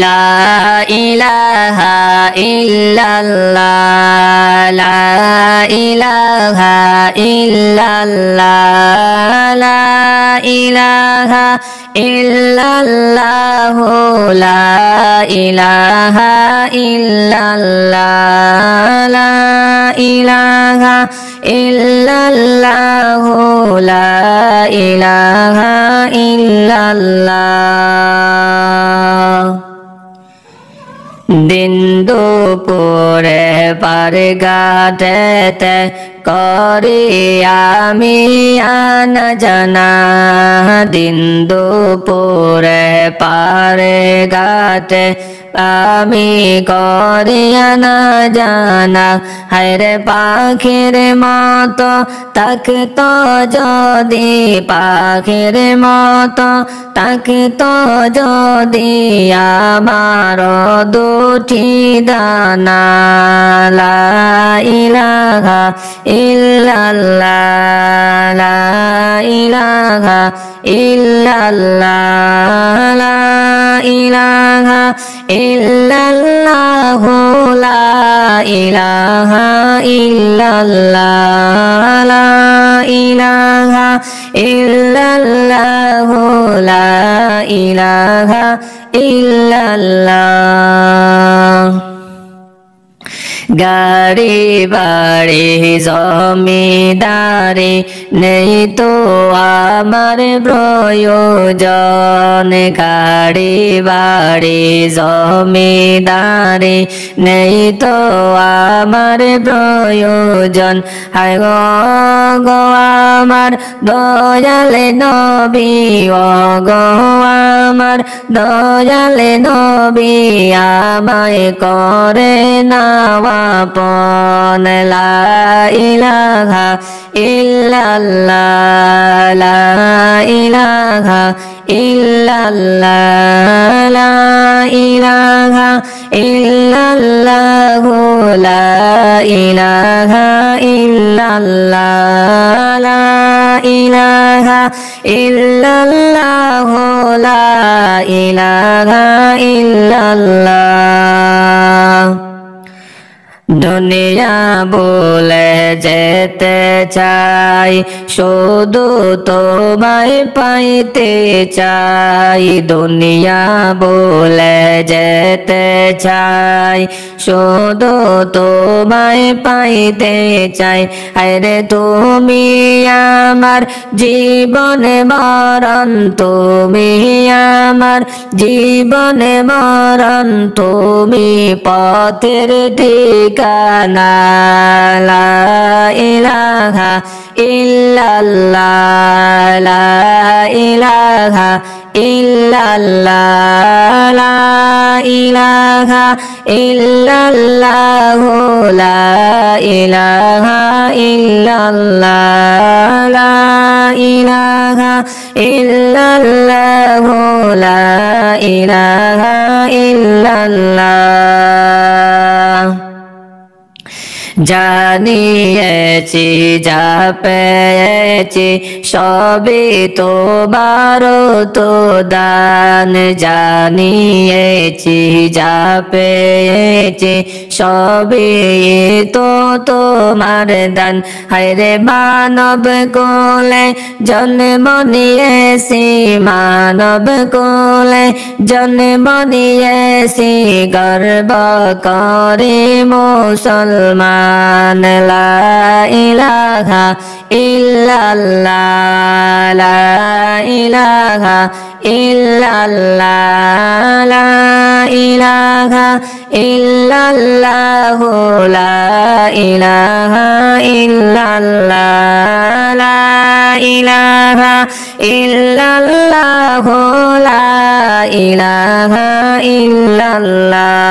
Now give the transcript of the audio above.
লা ইলাহা ইল্লাল্লাহ লা ইলাহা ইল্লাল্লাহ লা ইলাহা ইল্লাল্লাহ লা ইলাহা ইল্লাল্লাহ লা ইলাহা ইল্লাল্লাহ লা ইলাহা ইল্লাল্লাহ। দিন দুপুরে পার ঘাটেতে করি আমি আনা জানা, দিন দুপুরে পার ঘাটে আমি করি আনা জানা। হায়রে পাখির মতো থাকতো যদি, পাখির মতো থাকতো যদি আমার দুটি দানা। লা ইলাহা ইল্লাল্লাহ লা ইলাহা ইল্লাল্লাহ লা ইলাহা ইল্লাল্লাহ লা ইলাহা ইল্লাল্লাহ লা ইলাহা ইল্লাল্লাহ লা ইলাহা ইল্লাল্লাহ। গাড়ি বাড়ি জমিদারি নেই তো আমার প্রয়োজন, গাড়ি বাড়ি জমিদারি নেই তো আমার প্রয়োজন। হায় গো আমার দয়াল নবী, ও গো আমার দয়াল নবী, আমায় করে নাওয়া আপন। লা ইলাহা ইল্লাল্লাহ লা ইলাহা ইল্লাল্লাহ লা ইলাহা ইল্লাল্লাহ লা ইলাহা ইল্লাল্লাহ লা ইলাহা ইল্লাল্লাহ লা ইলাহা ইল্লাল্লাহ। দুনিয়া বলে যেতে চাই, শুধু তোমায় পাইতে চাই। দুনিয়া বলে যেতে চাই, শুধু তোমায় পাইতে চাই। আরে তুমি আমার জীবন মরণ, তুমি আমার জীবন মরণ, তুমি পথের ঠিকানা। লা ইলাহা ইল্লাল্লাহ লা ইলাহা ইল্লাল্লাহ লা ইলাহা ইল্লাল্লাহ লা ইলাহা ইল্লাল্লাহ লা ইলাহা ইল্লাল্লাহ লা ইলাহা ইল্লাল্লাহ। জানিয়েছি যা পেয়েছি সবই তোমার তো দান, জানিয়েছি যা পেয়েছি সবই তো তোমার দান। হায়রে মানব কোলে জন্ম নিয়েছি, মানব কোলে জন্ম নিয়েছি, গর্ব করে মুসলমান। লা ইলাহা ইল্লাল্লাহ লা ইলাহা ইল্লাল্লাহ লা ইলাহা ইল্লাল্লাহ লা ইলাহা ইল্লাল্লাহ লা ইলাহা ইল্লাল্লাহ লা ইলাহা ইল্লাল্লাহ।